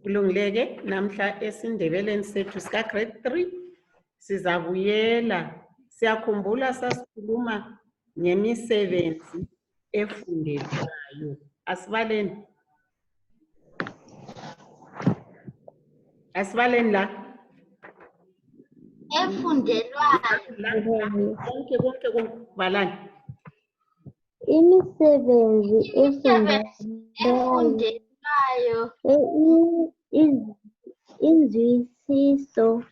Kulungileke namhla esindebeleni sethu sika grade 3 sizabuyela. Siyakhumbula sasikhuluma ngemisebenzi efundelwayo. Asibaleni. Asibaleni la. Efundelwayo. Konke balani. Imisebenzi efundelwayo. Inzwisiso.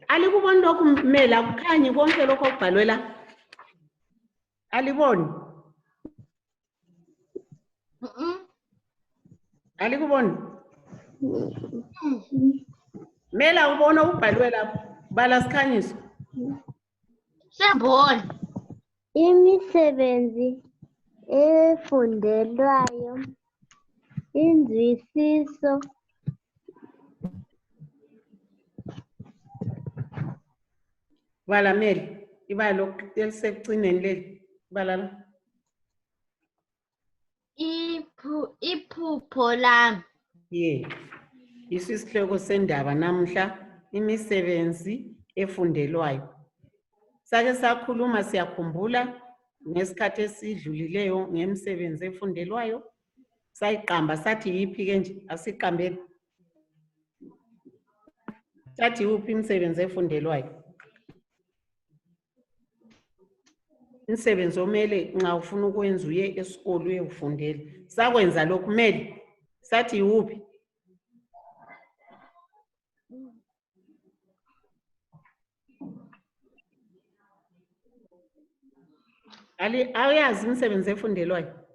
Alikuboni lokhu mela akukhanyi konke lokho okubhalwe la. Aliboni. Alikuboni. Mela ubona ubhalwe lapho. Bala sikhanyiso. Sembona. Imisebenzi efundelwayo. Inzwisiso. Bala Meli, ibalo elisekucineni leli. Bala la. Iphupho lami. Yeah. Isihloko sendaba namhla imisebenzi efundelwayo. Sake sakhuluma siyakhumbula ngesikhathi esidlulileyo ngemisebenzi efundelwayo. Sayiqamba sathi yipi ke nje asiqambeni. Sathi uphi imisebenzi efundelwayo. Imisebenzi omele nxa ufuna ukwenza uye esikole uyefundela. Sakwenza lokhu meli. Sathi uphi. Awuyazi imisebenzi efundelwayo.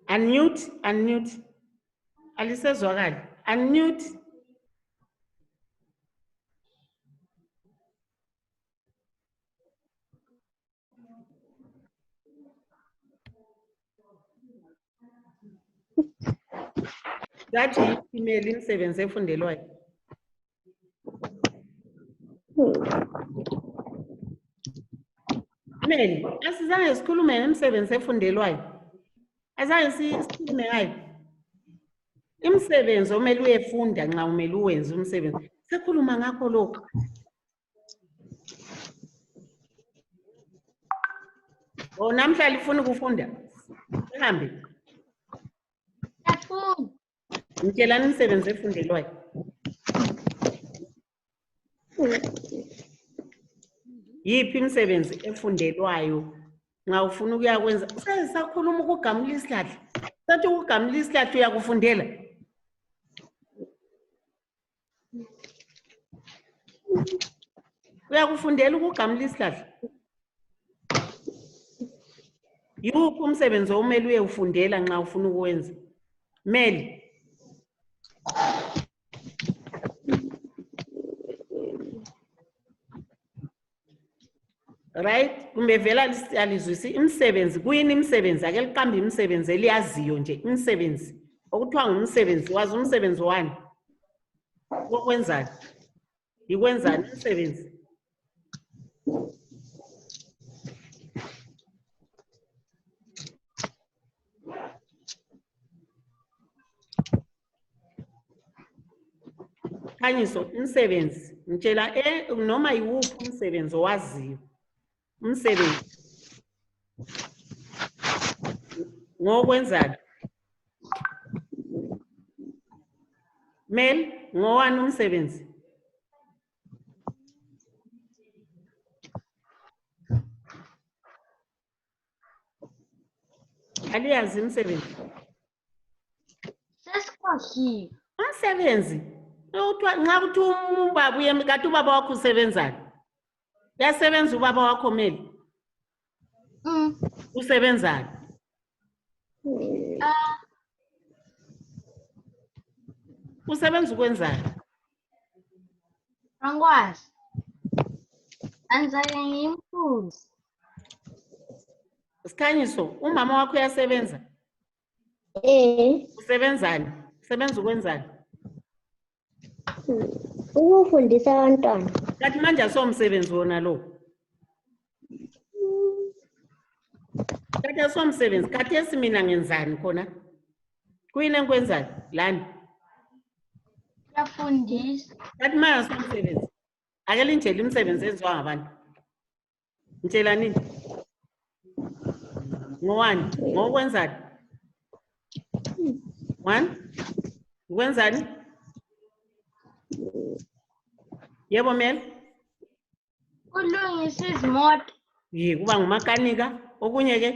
Unmute. Alisezwakali. Unmute. Ngathi email imisebenzi efundelwayo. Meli, asizange sikhulume ngemisebenzi efundelwayo. Azange sikhulume ngayo. Imisebenzi omele uyefunda nxa umele uwenze umsebenzi. Sekhuluma ngakho lokho. Namhla lifuna ukufunda. Sihambe. Afunda. Ngitshelani imisebenzi efundelwayo. Yiphi imisebenzi efundelwayo nxa ufuna ukuyakwenza? Sakhuluma ukugamula isihlahla. Sathi ukugamula isihlahla uyakufundela. Uyakufundela ukugamula isihlahla. Yuphi umsebenzi omele uyewufundela nxa ufuna ukwenza? Meli. Right? Kumbe vela alizwisi imisebenzi kuyini imisebenzi ake liqambe imisebenzi eliyaziyo nje imisebenzi okuthiwa ngumsebenzi wazi umsebenzi wani okwenzani ikwenzani imisebenzi Khanyiso umsebenzi ngitshela noma yiwuphi umsebenzi owaziyo umsebenzi ngokwenzani Mel ngowani umsebenzi aliyazi umsebenzi Sesikhohliwe umsebenzi nxa kuthi ubaba uyemkati ubaba wakho usebenzani yasebenza ubaba wakho Mel usebenzani usebenza ukwenzani angwazi anzake ngimbuzi Sikhanyiso umama wakho uyasebenza usebenzani usebenza ukwenzani Ukufundisa abantwana. Kanti manje asomsebenzi wona lo. Kanti asomsebenzi, khathesi mina ngenzani khona? Kuyini engikwenzayo? Lani. Uyafundisa. Kanti manje asomsebenzi. Ake lintshele imisebenzi enziwa ngabantu. Ngitshela nini? Ngowani? Ngokwenzani? 1. Ukwenzani? Yebo Mel? Ulungisa izimoto. Kuba ngumakanika. Okunye ke?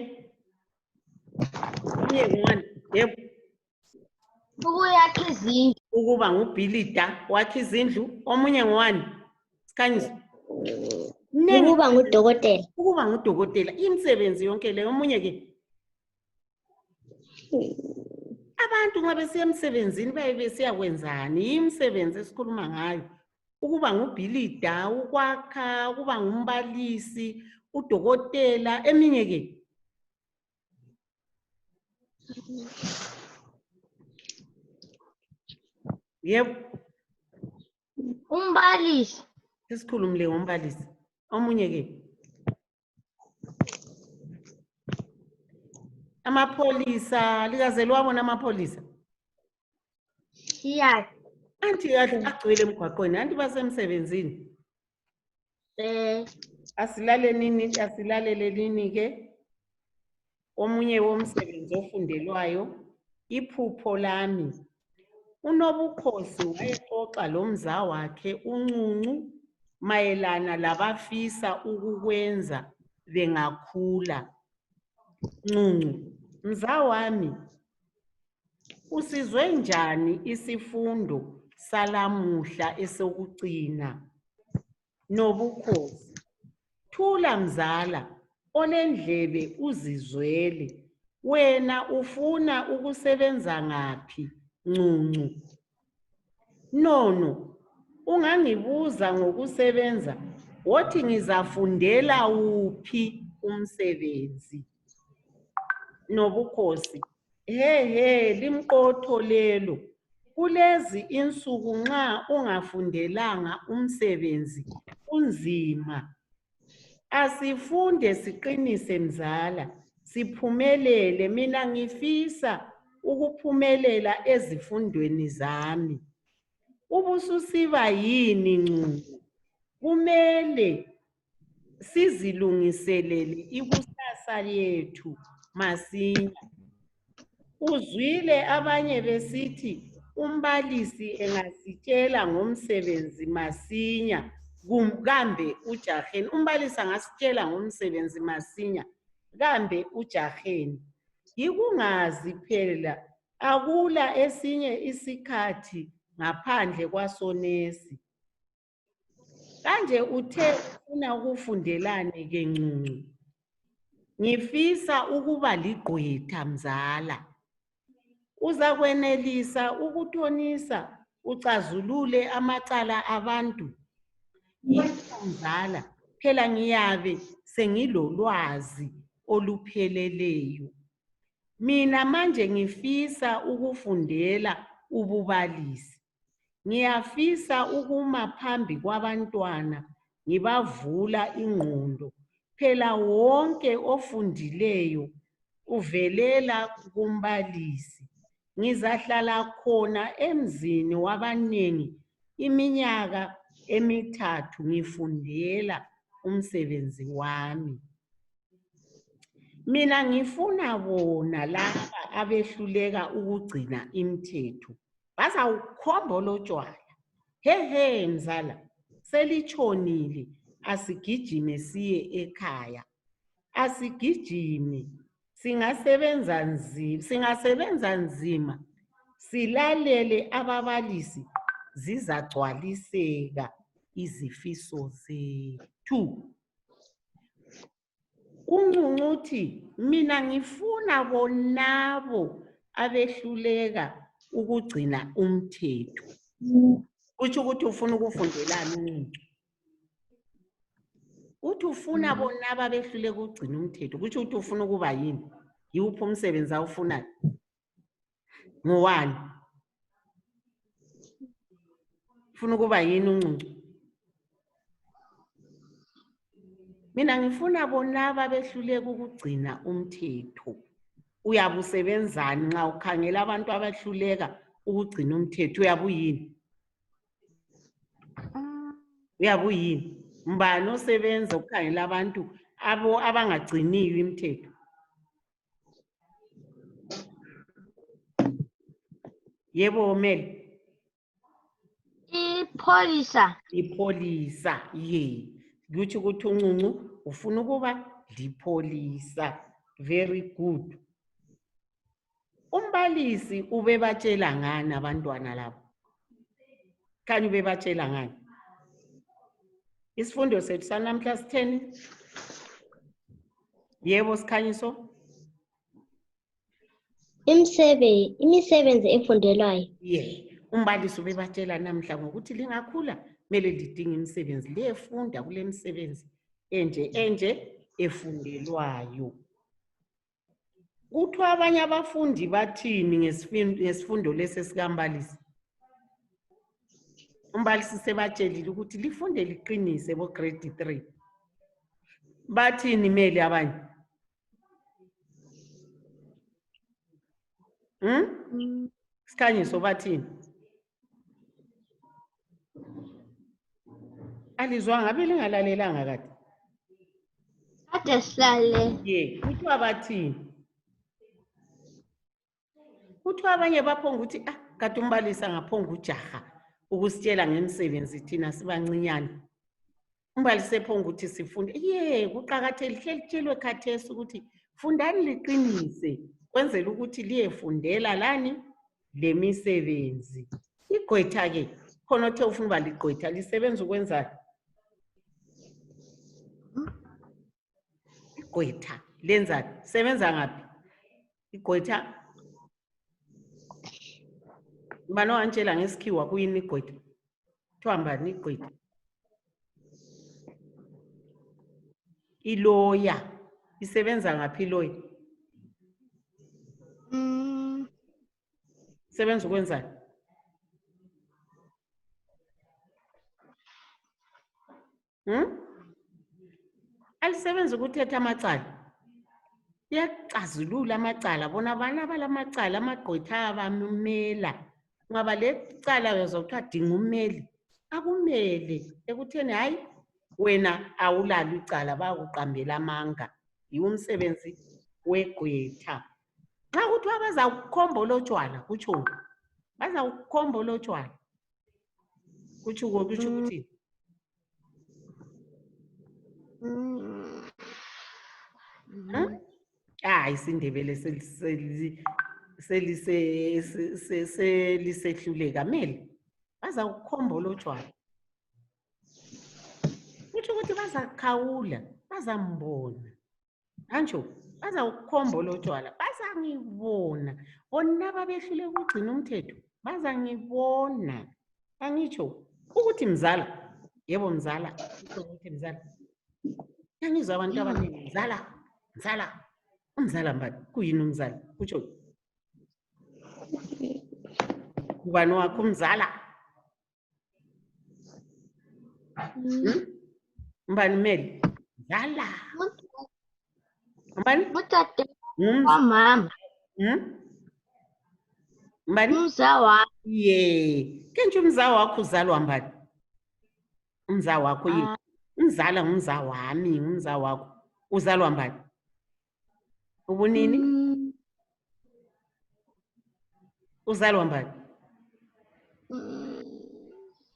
Okunye ngowani? Yebo. Ukuyakha izindlu. Ukuba ngubhilida wakha izindlu. Omunye ngowani? Sikhanyisa. Ukuba ngudokotela. Ukuba ngudokotela. Imisebenzi yonke le. Omunye ke? Abantu nxa besiya emsebenzini baye besiyakwenzani? Imisebenzi esikhuluma ngayo. Ukuba ngubhilida, ukwakha, ukuba ngumbalisi, udokotela, eminye ke? Yebo. Umbalisi. Esikhulumile ngombalisi. Omunye ke? Amapholisa, likaze lwabona amapholisa? Siya. Anti agcwele emgwaqweni, anti basemsebenzini. Asilalele nini ke? Omunye womsebenzi ofundelwayo, Iphupho Lami. Unobukhosi wayexoxa lomza wakhe uNcuncu mayelana labafisa ukukwenza bengakhula. Ncuncu, mza wami, usizwe njani isifundo salamuhla esokugcina? Nobukhosi, thula mzala, onendlebe uzizwele. Wena ufuna ukusebenza ngaphi, Ncuncu? Nono, ungangibuza ngokusebenza, wothi ngizafundela wuphi umsebenzi? Nobukhosi, he limqotho lelo. Kulezi insuku nxa ungafundelanga umsebenzi unzima. Asifunde siqinise mzala, siphumelele. Mina ngifisa ukuphumelela ezifundweni zami. Ubususiba yini Ncuncu? Kumele sizilungiselele ikusasa yethu masinya. Uzwile abanye besithi umbalisi engasitshela ngomsebenzi masinya, kambe ujaheni. Umbalisi angasitshela ngomsebenzi masinya, kambe ujaheni. Yikungazi phela, akula esinye isikhathi ngaphandle kwasonesi. Kanje uthe ufuna ukufundelani ke Ncuncu? Ngifisa ukuba ligqwetha mzala. Uzakwenelisa ukuthonisa ucazulule amacala abantu? Yebo mzala, phela ngiyabe sengilolwazi olupheleleyo. Mina manje ngifisa ukufundela ububalisi. Ngiyafisa ukuma phambi kwabantwana ngibavula ingqondo. Phela wonke ofundileyo uvelela kumbalisi. Ngizahlala khona emzini wabanengi iminyaka 3 ngifundela umsebenzi wami. Mina ngifuna bona laba abehluleka ukugcina imithetho. Bazawukhomba lotshwala. He mzala, selitshonile, asigijime siye ekhaya. Asigijime, singasebenza nzima, silalele ababalisi, zizagcwaliseka izifiso zethu. UNcuncu uthi, mina ngifuna bonabo abehluleka ukugcina umthetho. Utsho ukuthi ufuna ukufundelani uNcuncu? Uthi ufuna bonabo abehluleka ukugcina umthetho. Kutsho ukuthi ufuna ukuba yini? Yiwuphi umsebenzi awufunayo? Ngowani? Ufuna ukuba yini uNcuncu? Mina ngifuna bonaba behluleka ukugcina umthetho. Uyabe usebenzani nxa ukhangela abantu abahluleka ukugcina umthetho? Uyabe uyini? Uyabe uyini? Mbani osebenza ukukhangela abantu abangagciniyo imithetho? Yebo Mel. Ipholisa. Ipholisa, ye. Kuthi ukuthi uNcuncu ufuna ukuba lipholisa. Very good. Umbalisi ubebatshela ngani abantwana labo? Khanya ubebatshela ngani? Isifundo sethu sanamhla sitheni? Yebo Sikhanyiso? Imisebenzi efundelwayo. Ye. Umbalisi ubebatshela namhla ngokuthi lingakhula kumele lidinge imisebenzi liyefunda kule misebenzi enje efundelwayo. Kuthiwa abanye abafundi bathini ngesifundo lesi sikambalisi? Umbalisi sebatshelile ukuthi lifunde liqinise bo grade 3. Bathini Meli abanye? Sikhanyiso bathini? Alizwanga belingalalelanga kade. Kade sihlale. Ye, kuthiwa bathini? Kuthiwa abanye baphonga ukuthi kade umbalisi angaphonga ujaha ukusitshela ngemisebenzi thina sibancinyane. Umbalisi ephonga ukuthi sifunde. Ye, kuqakathekile hlelitshelwe khathesi ukuthi fundani liqinise kwenzela ukuthi liyefundela lani lemisebenzi. Igqwetha ke khona othe ufuna uba ligqwetha lisebenza ukwenzani? Igqwetha lenzani? Sebenza ngaphi? Igqwetha Mbani owantshela ngesikhiwa kuyini igqwetha? Kuthiwa mbani igqwetha? Iloya. Isebenza ngaphi iloya? Sebenza ukwenzani? Alisebenza ukuthetha amacala. Iyacazulula amacala bona abantu abalamacala amagqwetha abamela. Ngaba lecala uyazokuthiwa dinga ummeli. Akumele ekutheni hayi wena awulalo icala bayakuqambela amanga. Yiwo umsebenzi wegqwetha. Xa kuthiwa bazawukhombola otshwala kutsho. Bazawukhombola otshwala. Kutsho ukuthi isiNdebele selisehluleka Meli. Bazawukhombola otshwala. Kutsho ukuthi bazakhawula, bazambona. Antsho, bazawukhombola otshwala, bazangibona. Bona babehlule ukugcina umthetho, bazangibona. Angitsho, ukuthi mzala. Yebo mzala. Ukuthi mzala. Angizwa abantu abaningi mzala. Umzala mbani? Kuyini umzala? Kutsho. Ubani wakho umzala? Mbani Meli? Mzala. Mbani? Utata wamama. Mbani? Umzawa. Ye. Kenje umzawa wakho uzalwa mbani? Umzawa wakho yini? Umzala ngumza wami, ngumza wakho. Uzalwa mbani? Ubunini? Uzalwa mbani?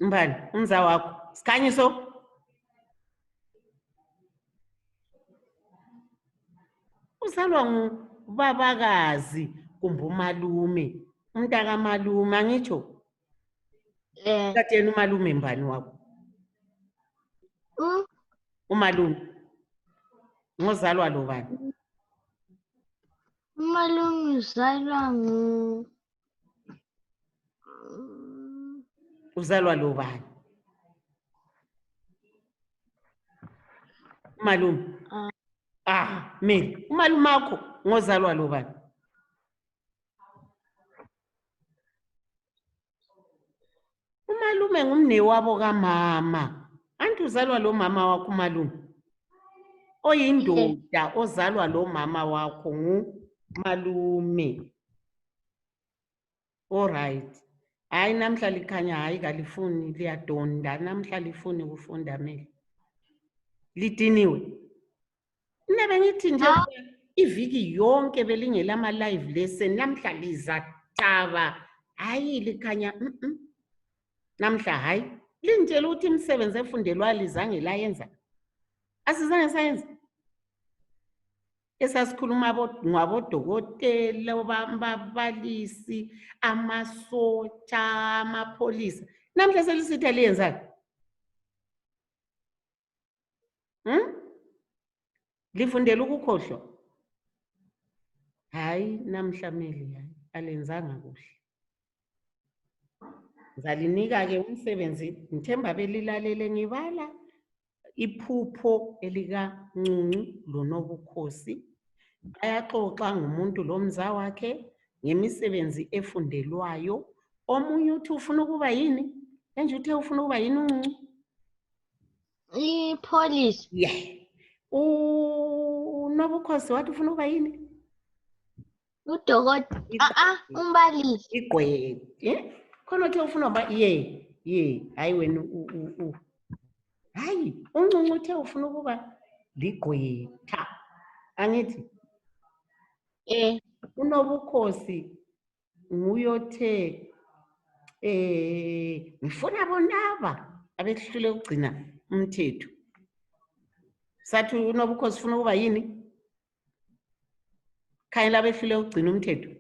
Mbani? Umza wakho. Sikhanyiso? Uzalwa ngubabakazi kumbe umalume. Umntaka malume angitsho. Kade yena umalume mbani wakho? Umalume. Ngozalwa lo bani? Umalume uzalwa Uzalwa lo bani? Umalume. Meli, umalume wakho ngozalwa lo bani? Umalume Umalume ngumnewabo kamama. Anti uzalwa lo mama wakho umalume. Oyindoda ozalwa lo mama wakho ngumalume. All right. Hayi namhla likhanya hayi kalifuni liyadonda namhla lifuni kufunda mele. Lidiniwe. Mina bengithi nje iviki yonke belingelama live lesson namhla lizacaba. Hayi likhanya namhla hayi lintshela ukuthi imisebenzi efundelwa lizange layenza. Asizange sayenza. Esasikhuluma ngabodokotela, ababalisi, amasotsha, amapholisa. Namhla selisithi aliyenzani? Lifundela ukukhohlwa? Hayi namhla meli hayi alenzanga kuhle. Ngizalinika ke umsebenzi ngithemba belilalele ngibala iphupho elika Ncucu loNobukhosi. Bayaxoxa ngumuntu lomza wakhe ngemisebenzi efundelwayo. Omunye uthi ufuna ukuba yini? Enje uthe ufuna ukuba yini uNcucu? Ipolice. Yeah. uNobukhosi wathi ufuna ukuba yini? Udokotela. Umbalisi. Igqwetha. Khona uthe ufuna ukuba hayi wena hayi uNcucu uthe ufuna ukuba ligqwetha. Angithi uNobukhosi nguyothe ngifuna bonaba abehlule ukugcina umthetho. Sathi uNobukhosi ufuna ukuba yini? Khanyela abehlule ukugcina umthetho.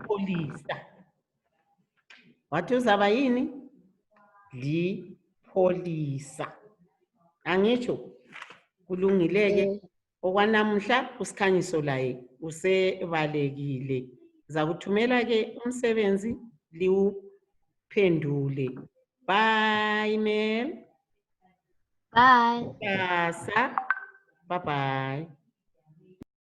Polisa. Wathi uzaba yini? Lipholisa. Angitsho kulungileke okwanamuhla usikhanyiso laye usebalekile. Zakuthumela ke umsebenzi liwuphendule. Bye Mel. Bye. Bye bye.